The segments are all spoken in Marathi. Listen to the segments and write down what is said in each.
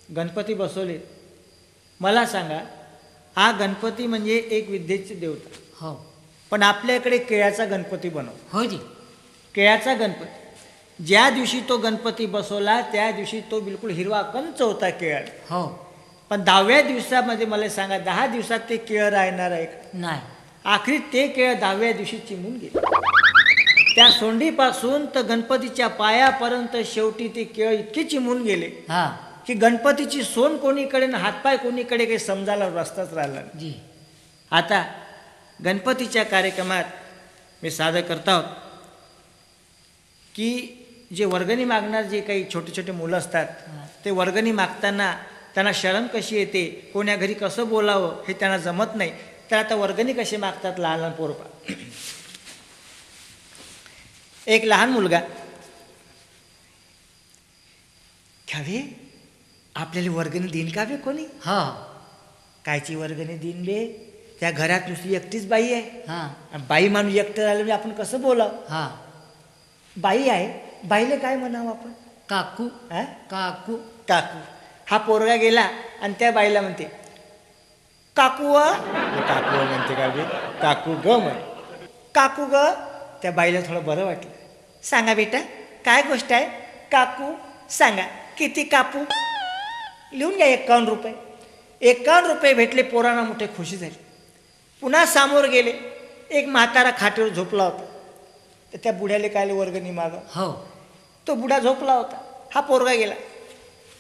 गणपती बसवले. मला सांगा, हा गणपती म्हणजे एक विद्येची देवता. हो. पण आपल्याकडे केळ्याचा गणपती बनवतो. हो जी. केळ्याचा गणपती. ज्या दिवशी तो गणपती बसवला त्या दिवशी तो बिलकुल हिरवा कंच होता केळ्याला. हो. पण 10व्या दिवसामध्ये मला सांगा, 10 दिवसात ते केळं राहणार आहे का? नाही. आखरी ते केळं 10व्या दिवशी चिमून गेले. त्या सोंडीपासून तर गणपतीच्या पायापर्यंत शेवटी ते केळं इतके चिमून गेले हा की गणपतीची सोंड कोणीकडे ना हातपाय कोणीकडे काही समजायला रस्ताच राहिला नाही. जी. आता गणपतीच्या कार्यक्रमात मी सादर करत आहोत की जे वर्गणी मागणार जे काही छोटे छोटे मुलं असतात ते वर्गणी मागताना त्यांना शरम कशी येते, कोण्या घरी कसं बोलावं हे त्यांना जमत नाही. तर आता वर्गणी कशी मागतात लहान लहान पोरं. एक लहान मुलगा, घ्यावे आपल्याला वर्गणी देईन का बे कोणी? हा. कायची वर्गणी देईन बे? त्या घरात नुसती एकटीच बाई आहे. हा. बाई माणूस एकटं राहिलं म्हणजे आपण कसं बोलावं? हा. बाई आहे, बाईला काय म्हणावं आपण? काकू. हा? काकू. काकू. हा पोरगा गेला आणि त्या बाईला म्हणते काकू व. काकू म्हणते का बे? काकू ग म्हण. काकू ग. त्या बाईला थोडं बरं वाटलं. सांगा बेटा काय गोष्ट आहे? काकू सांगा किती कापू? लिहून घ्या 51 रुपये. 51 रुपये भेटले. पोरांना मोठे खुशी झाली. पुन्हा समोर गेले. एक म्हातारा खाटेवर झोपला होता. तर त्या बुढ्याला काय वर्गणी माग. हो. तो बुडा झोपला होता. हा पोरगा गेला.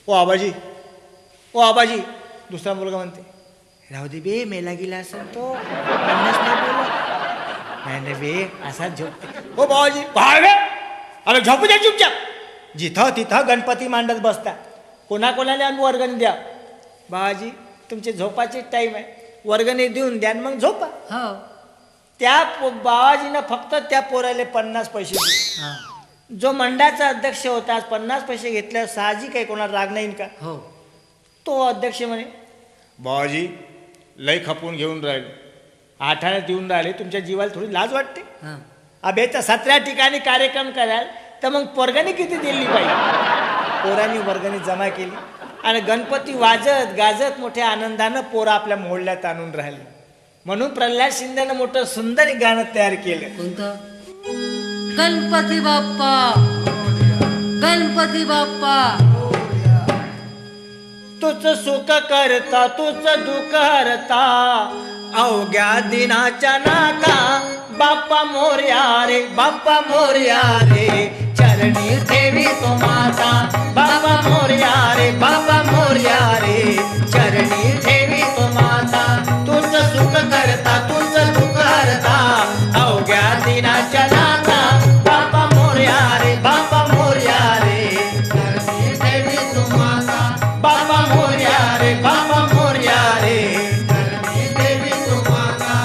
ओ आबाजी, ओ आबाजी. दुसरा मुलगा म्हणते राहू दे बे, मेला गेला असेल तो, अन्नच नाही बोलत. नाही नाही बे, असाच झोपते. ओ बाबाजी, अरे झोपू द्या चुपचाप. जिथं तिथं गणपती मांडत बसता. कोणाकोणाला वर्गणी द्या. बाबाजी तुमचे झोपाचे टाईम आहे, वर्गणी देऊन द्या मग झोपा. हो. त्या बाबाजीनं फक्त त्या पोराला 50 पैसे दिले. हा. जो मंडळाचा अध्यक्ष होता, 50 पैसे घेतल्यावर साहजिक आहे कोणाला राग नाही का? हो. तो अध्यक्ष म्हणे बाबाजी लय खपून घेऊन राहिले, आठाने देऊन राहिले, तुमच्या जीवाला थोडी लाज वाटते? हा. अबे तर 17 ठिकाणी कार्यक्रम कराल तर मग वर्गणी किती दिली पाहिजे? पोरांनी वर्गणी जमा केली आणि गणपती वाजत गाजत मोठ्या आनंदानं पोरं आपल्या मोहल्ल्यात आणून राहिले. म्हणून प्रल्हाद शिंदेनं मोठं सुंदर गाणं तयार केलं. कोणतं? गणपती बाप्पा, गणपती बाप्पा. तुझ सुख करता तुझ दुःख हरता, अवघ्या दिनाच्या नाथा बाप्पा मोरया रे, बाप्पा मोरया रे, चरणी ठेवी तो माता. बाप्पा मोरया रे, बाप्पा मोरया रे, चरणी ठेवी तो माता. तुझ सुख करता तुझ दुःख हरता, अवघ्या दिनाच्या नाथा बाप्पा मोरया रे, बाप्पा मोरया रे, चरणी ठेवी तो माता. बाप्पा मोरया रे, बाप्पा मोरया रे, चरणी ठेवी तो माता.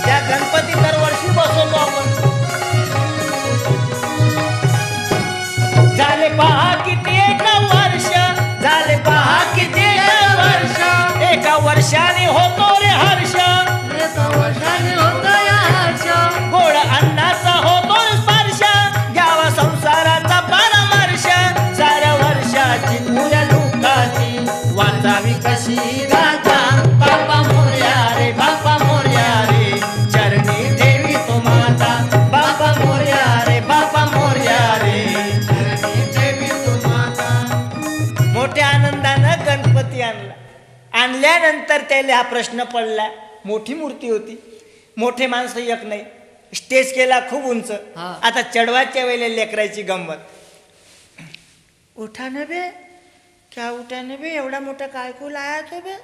त्या गणपती दरवर्षी बसवतो आपण. झाले पहा किती एका वर्ष, झाले पहा किती एका वर्ष, एका वर्षाने होतो रे हर्ष, एका वर्षाने होतो या हर्ष, गोड अन्नाचा होतो रे स्पर्श, घ्यावा संसाराचा परामर्श, साऱ्या वर्षाची पुऱ्या लोकाची वाचावी कशी गाथा. बाप्पा मोरया रे, बाप्पा मोरया रे, चरणी ठेवी तो माता. बाप्पा मोरया रे, बाप्पा मोरया रे, चरणी ठेवी तो माता. मोठ्या आनंदानं गणपती आणला. आणल्यानंतर त्याला हा प्रश्न पडला. मोठी मूर्ती होती, मोठे माणसं एक नाही, स्टेज केला खूप उंच. हा. आता चढवायच्या वेळेला लेकरायची गंमत. उठा न बे, क्या उठा न बे, एवढा मोठा काय को लाया तो बे?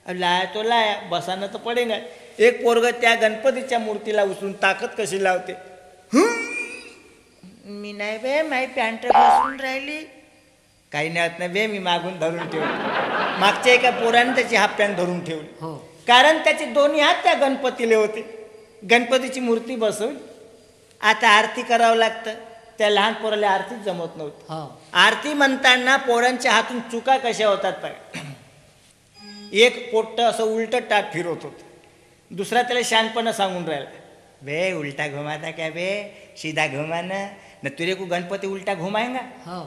लाया तो लाया, बसानं तर पडेगा. एक पोरग त्या गणपतीच्या मूर्तीला उचलून ताकद कशी लावते. मी नाही बे, माझी पॅन्ट बसून राहिली. काही नाही होत नाही बे, मी मागून धरून ठेवली. मागच्या एका पोराने त्याची हाफ पॅन्ट धरून ठेवली. हो. कारण त्याचे दोन्ही हात त्या गणपतीले होते. गणपतीची मूर्ती बसवली. आता आरती करावं लागतं. त्या लहान पोराला आरतीच जमत नव्हती. हो. आरती म्हणताना पोरांच्या हातून चुका कशा होतात पाहिजे. एक पोट्ट असं उलट टाट फिरवत होतं. दुसरा त्याला शानपणा सांगून राहिला, बे उलटा घुमाता क्या बे, सीधा घुमाना न तुरे को गणपती उलटा घुमाएंगा. हो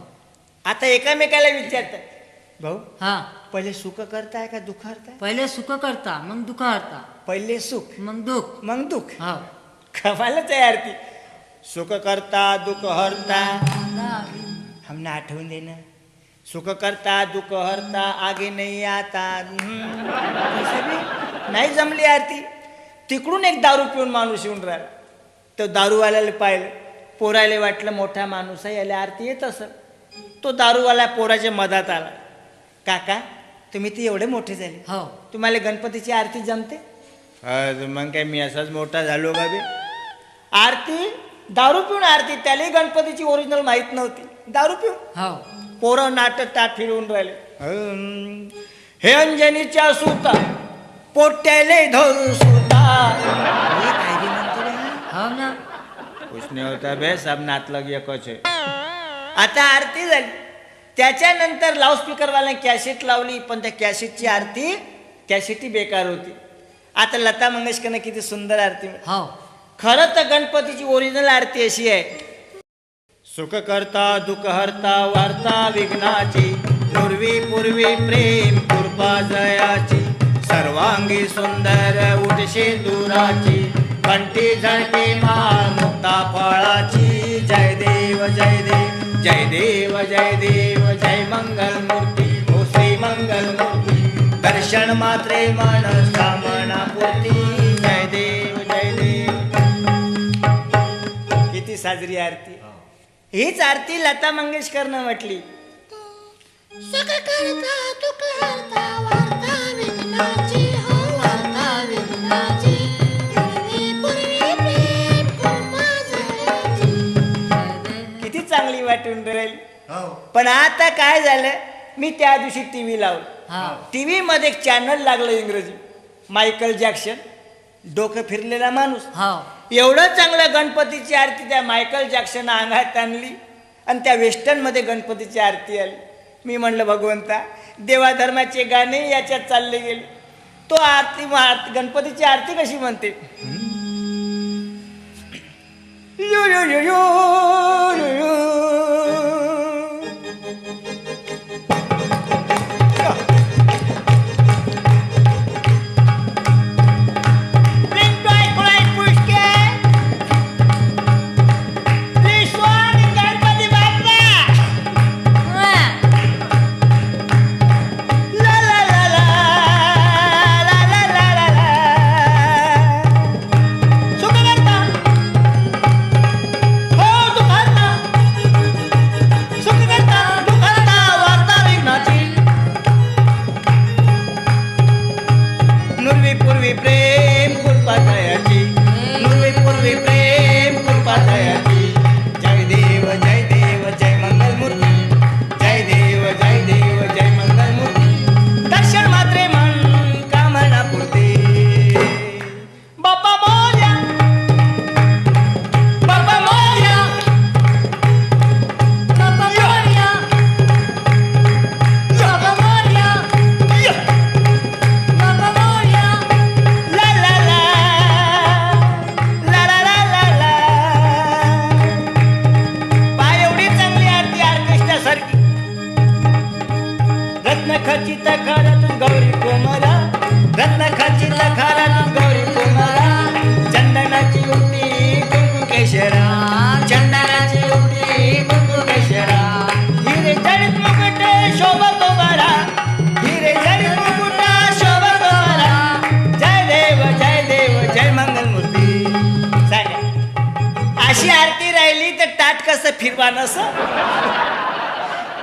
आता एकामेकाला विचारतात, भाऊ हा पहिले सुख करताय का दुःख हरताय. पहिले सुख करता मग दुःख हरता पहिले सुख मग दुःख. मग दुःख. हो कमालच आहे आरती. सुख करता दुःख हरता, हमने आठवून देणं. सुख करता दुःख हरता आगे नाही आता. नाही जमली आरती. तिकडून एक दारू पिऊन माणूस येऊन राहिला. तो दारूवाल्याला पाहिलं, पोरायला वाटलं मोठा माणूस आहे, याला आरती येत असं. तो दारूवाला पोराच्या मधात आला, काका तुम्ही ते एवढे मोठे झाले, हो तुम्हाला गणपतीची आरती जमते. मग काय मी असाच मोठा झालो का बे. आरती दारू पिऊन आरती, त्यालाही गणपतीची ओरिजिनल माहीत नव्हती. दारू पिऊन हो पोरं नाटक ताट फिरवून राहिले. हे अंजनीच्या सुता पोट्याले धरू सुता. हे काय बी म्हणतो रे हा? हो ना. कुछ नाही होता बे, सब नातलग एकच आहे. आता आरती झाली. त्याच्यानंतर लाऊडस्पीकरवाला कॅसेट लावली, पण त्या कॅसेटची आरती कॅसेटही बेकार होती. आता लता मंगेशकरनं किती सुंदर आरती. हो खरं तर गणपतीची ओरिजिनल आरती अशी आहे, सुख करता दुःख हरता वार्ता विघ्नाची, पूर्वी पूर्वी प्रेम कृपा जयाची, सर्वांगी सुंदर उठशे दुराची, कंठी झळके माळ मुक्ता फळाची. जय देव जय देव जय देव जय देव जय मंगल मूर्ती हो श्री मंगल मूर्ती, दर्शन मात्रे मन कामना पूर्ती. जय देव जय देव. किती साजरी आरती. हीच आरती लता मंगेशकरनं म्हटली. सुख करता दुःख हरता वार्ता विघ्नाची, हो वार्ता विघ्नाची, पूर्वी पूर्वी प्रेम कृपा जयाची. किती चांगली वाटून राहील. पण आता काय झालं, मी त्या दिवशी टीव्ही लावला. टीव्ही मध्ये एक चॅनल लागलं इंग्रजी, मायकल जॅक्सन, डोकं फिरलेला माणूस. एवढं चांगलं गणपतीची आरती त्या मायकल जॅक्सन अंगात आणली आणि त्या वेस्टर्न मध्ये गणपतीची आरती आली. मी म्हणलं भगवंता, देवाधर्माचे गाणे याच्यात चालले गेले. तो आरती गणपतीची आरती कशी म्हणते. यो यो यो यो यो.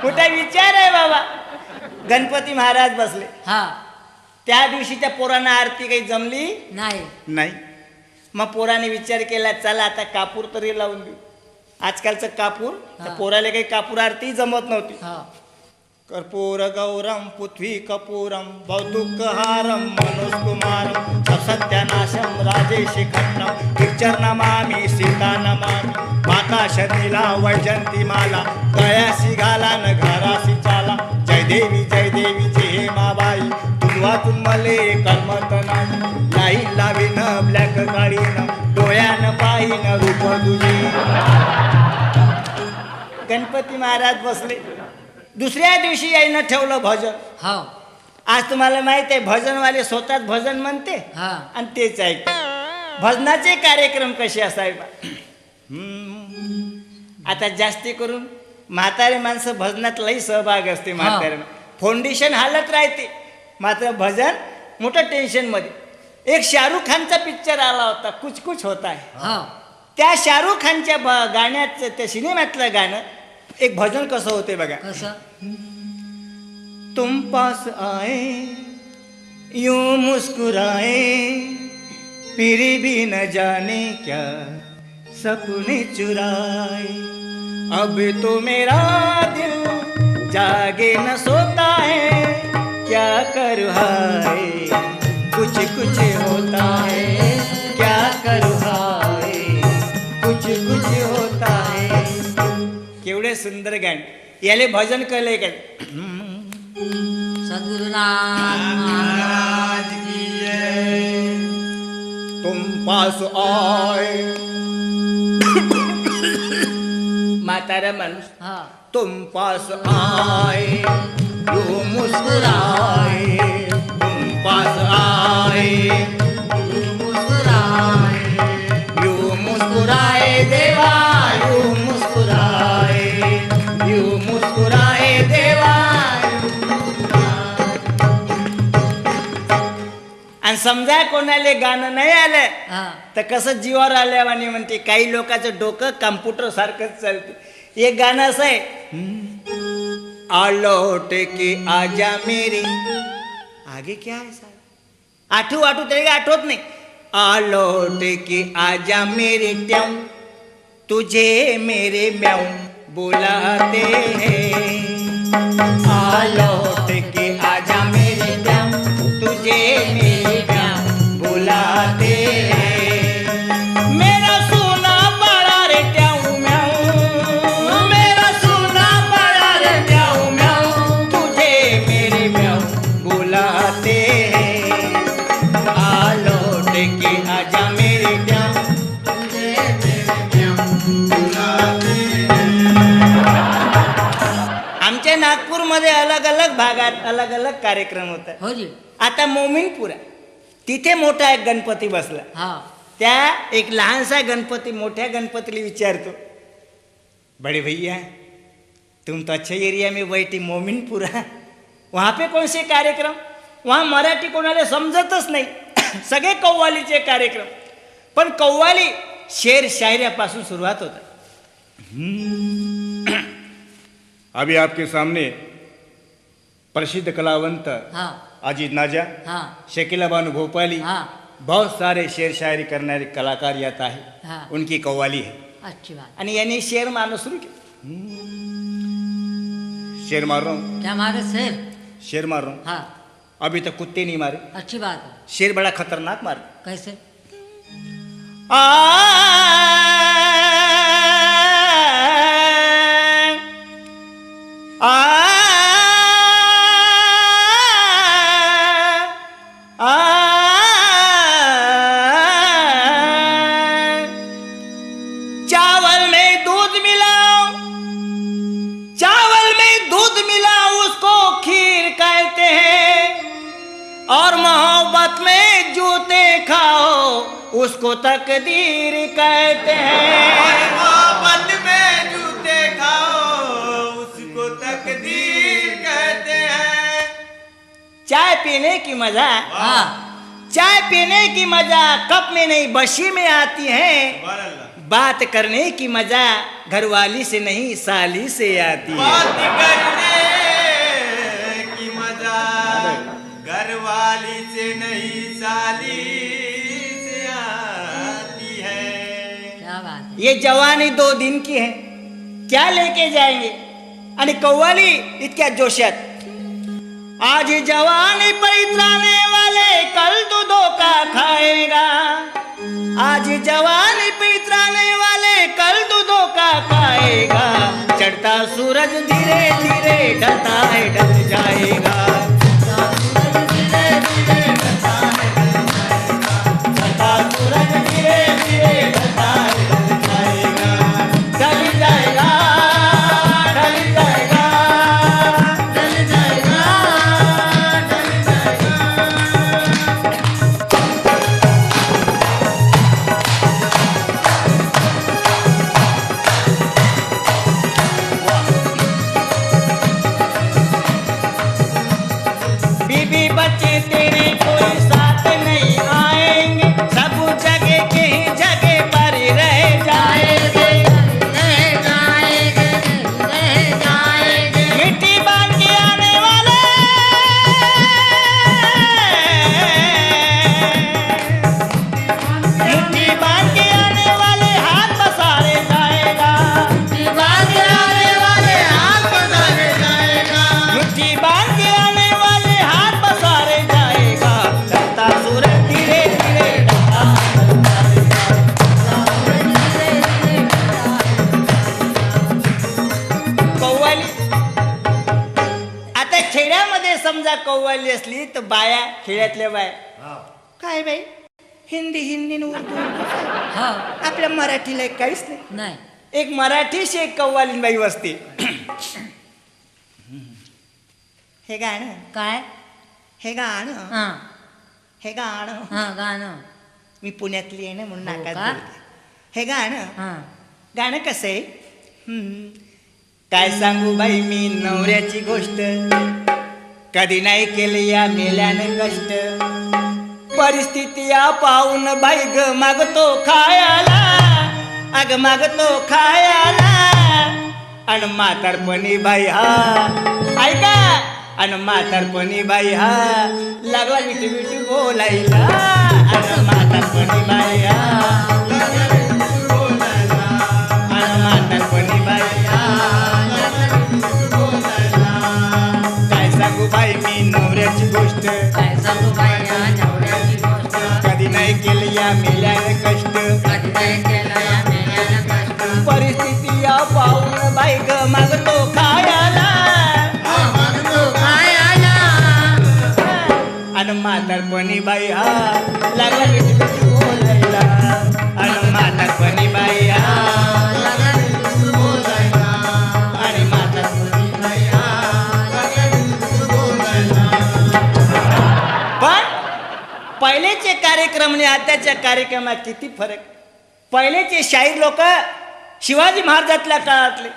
कुठे विचार आहे बाबा. गणपती महाराज बसले. त्या दिवशी त्या पोरांना आरती काही जमली नाही. मग पोराने विचार केला, चला आता कापूर तरी लावून देऊ. आजकालचं कापूर, त्या पोराला काही कापूर आरती जमत नव्हती. कर्पूर गौरम पृथ्वी कपूरम भौतुकहारम मनोजकुमारम सत्यानाशम राजेशी खट्टम पिक्चर नमामि सीता नमामि माता शनीला वैजंती माला गळ्यासी घाला न घरासी चाला. जय देवी जय हे माबाई तुझवा वाचून मले करमत नाही लावीन ब्लॅक काढीन डोळ्यानं पाहीन रूप तुझे. गणपती महाराज बसले. दुसऱ्या दिवशी यायनं ठेवलं भजन. हो. आज तुम्हाला माहित आहे भजनवाले स्वतःच भजन म्हणते हा. आणि तेच ऐकते. भजनाचे कार्यक्रम कसे असावे. आता जास्ती करून म्हातारे माणसं भजनात लई सहभाग असते. म्हातारे फाउंडेशन हालत राहते मात्र भजन मोठं टेन्शन मध्ये. एक शाहरुख खानचा पिक्चर आला होता कुछ कुछ होता है. हो. त्या शाहरुख खानच्या गाण्याचं त्या सिनेमातलं गाणं एक भजन कसं होते बघा. कसं. तुम पास आए यूं मुस्कुराए फिर भी न जाने क्या सपने चुराए अब तो मेरा दिल जागे न सोता है क्या करूँ हाय कुछ कुछ होता है क्या करूँ हाय कुछ कुछ होता है. केवढे सुंदर गाणे. याले भजन कळले का. सद्गुरुनाथ महाराज की जय. तुम पास आए म्हातारा माणूस. हा. तुम पास आए यूं मुस्कुराए तुम पास आए यूं मुस्कुराए देवा यूं मुस्कुराए यूं मुस्कुराए देवा. आणि समजा कोणाला गाणं नाही आलं हा. तर कसं जीवावर आल्यावानी म्हणते. काही लोकांचं डोकं कम्प्युटर सारखंच चालते. एक गाणं असं आहे. आलौट के आजा मेरी आगे क्या है साहब. आठवू तरी आठवत नाही. आलौट के आजा मेरे ट्याऊ तुझे मेरे म्याऊ बुलाते हैं. आलौट के आजा मेरे ट्याऊ तुझे मेरे म्याऊ बुलाते हैं. मेरा सोना बड़ा रे ट्याऊ म्याऊ मेरा सोना बड़ा रे ट्याऊ म्याऊ तुझे मेरे म्याऊ बुलाते हैं. आलौट के आजा मेरे ट्याऊ तुझे मेरे म्याऊ बुलाते हैं. आमच्या नागपूरमध्ये अलग अलग भागात अलग अलग कार्यक्रम होतात. हो जी. आता मोमीनपुरा तिथे मोठा एक गणपती बसला. हा. त्या एक लहानसा गणपती मोठ्या गणपतीला विचारतो बड़े भैया तुम तो अच्छे एरिया में बैठी मोमीनपुरा वहाँ पे कौन से कार्यक्रम. वहाँ मराठी कोणाला समजतच नाही. सगळे कव्वालीचे कार्यक्रम. पण कव्वाली शेर शायऱ्यापासून सुरुवात होतात. अभी आपके सामने प्रसिद्ध कलावंत हा. अजीत नाजा हा. शकीला बानू भोपाली हा. बहुत सारे शेर शायरी करणारे कलाकार यात आहे. हा. उनकी कव्वाली है. अच्छी बात. आणि यांनी शेर मारना सुरू केलं. शेर मार रहा हूं क्या मारे शेर. शेर मार रहा हूं. हा. अभी तक कुत्ते नहीं मारे. अच्छी बात है. शेर बड़ा खतरनाक मार. कैसे. चावल में दूध मिलाओ चावल में दूध मिलाओ उसको खीर कहते हैं. और मोहब्बत में जूते खाओ उसको तकदीर कहते हैं. मोहब्बत में जूते खाओ उसको तकदीर कहते हैं. चाय पीने की मजा. हाँ. चाय पीने की मजा कप में नहीं बशी में आती है. बात करने की मजा घरवाली से नहीं साली से आती है. बात करने की मजा घरवाली से नहीं साली से आती है. क्या बात है. ये जवानी 2 दिन की है क्या लेके जाएंगे. आणि कव्वाली इतक्या जोशात. आज जवानी पर इतराने वाले कल तो धोखा खाएगा. आज जवानी पे इतराने वाले कल तो धोखा खाएगा. चढ़ता सूरज धीरे धीरे ढलता है ढल जाएगा. धीरे घरामध्ये समजा कव्वाली असली तर बाया खेड्यातल्या बाया काय बाई हिंदी न उर्दू हा आपल्या मराठीला काहीच नाही. नाही एक मराठीशी एक कव्वालीन बाई बसते. हे गाणं काय हे गाणं हा हे गाणं हा गाणं मी पुण्यातली आहे ना म्हणून हो नाकात का? बोलते. हे गाणं हा गाणं कसं आहे काय सांगू बाई मी नवऱ्याची गोष्ट कधी नाही केली या मेल्यानं कष्ट परिस्थिती या पाहून बाई ग मागतो खायला अग मागतो खायला अन म्हातारपणी बाई हा ऐका अन म्हातारपणी बाई हा लागला विटी विटी बोलायला अन म्हातारपणी बाई हा अन म्हातारपणी बाई हा काय सांगू बाई मी नवऱ्याची गोष्ट काय सांगू बाया नवऱ्याची गोष्ट कधी नाही केली या मेल्याने कष्ट कधी नाही केलं या मेल्यानं कष्ट परिस्थिती या पाहून बाई ग मागतो खायला मागतो खायला आणि म्हातारपणी बाई हा लागला विटी विटी बोलायला आणि म्हातारपणी बाई हा आणि म्हातारपणी बाई हा पण पहिलेचे कार्यक्रम आणि आताच्या कार्यक्रमात किती फरक. पहिलेचे शाहीर लोक शिवाजी महाराजातल्या काळातले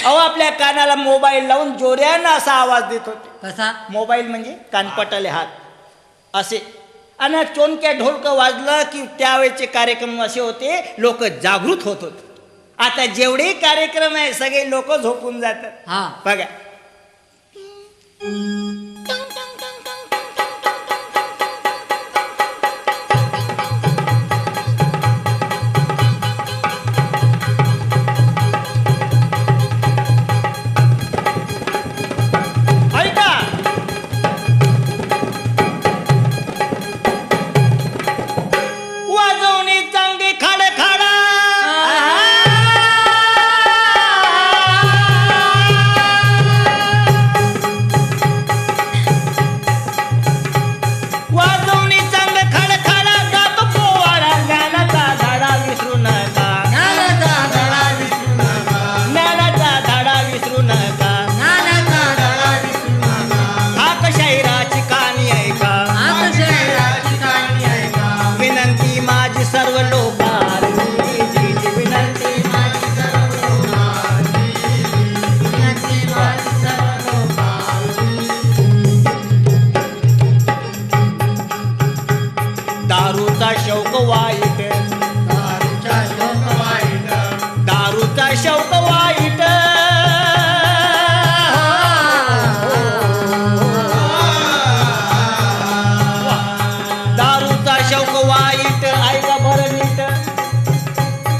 अहो आपल्या कानाला मोबाईल लावून जोऱ्यानं असा आवाज देत होते. कसा मोबाईल म्हणजे कानपटाले हात असे आणि चोनक्या ढोलक वाजलं की त्यावेळेचे कार्यक्रम असे होते लोक जागृत होत होते. आता जेवढे कार्यक्रम आहे सगळे लोक झोपून जातात. हा बघा ऐका वाजवणी चांगली खाड खाडा वाजवणी चांगली खाड खाडा जातो पोवाडा ज्ञानाचा धाडा विसरू नका ज्ञानाचा धडा विसरू नका ज्ञानाचा धाडा विसरू नका ज्ञानाचा धडा विसरू नका हाक शाहिराची कहाणी ऐका आकाशाची कहाणी ऐका विनंती माझी सर्व लोकांची विनंती माझी सर्व लोकांची विनंती माझी सर्व लोकांची दारूचा शौक वाईट दारूचा शोक वाईट दारूचा शौक वाईट दारूचा शौक वाईट ऐका बरं नीट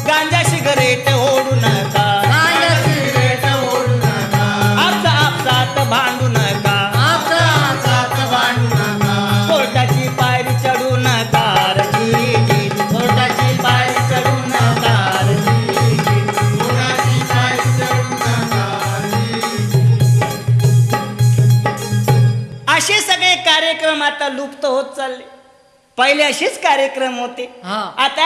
गांजा सिगरेट ओढू नका गांजा सिगरेट ओढू नका आपसात भांडू नका आपसात भांडू नका कोर्टाची पायरी चढू नका कोर्टाची पायरी चढू नका कोणाची पाय चढू नका असे सगळे कार्यक्रम आता लुप्त होत चालले. पहिले असेच कार्यक्रम होते. हा आता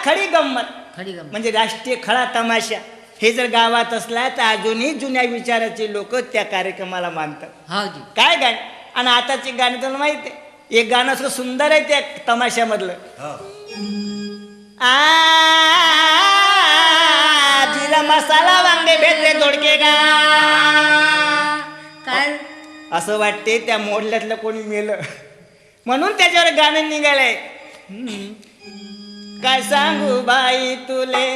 खडी गंमत खडी गंमत म्हणजे राष्ट्रीय खळा तमाशा हे जर गावात असला तर अजूनही जुन्या विचाराचे लोक त्या कार्यक्रमाला मानतात. हा जी काय गाणे आणि आताचे गाणे तुला माहिती आहे एक गाणं असं सुंदर आहे त्या तमाशामधलं जिरा मसाला वांगे भेटले दोडके गा काय असं वाटते त्या मोडल्यातलं कोणी मेलं म्हणून त्याच्यावर गाणं निघालंय. काय सांगू बाई तुले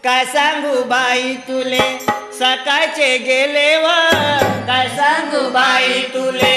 काय सांगू बाई तुले सकाळचे गेले व काय सांगू बाई तुले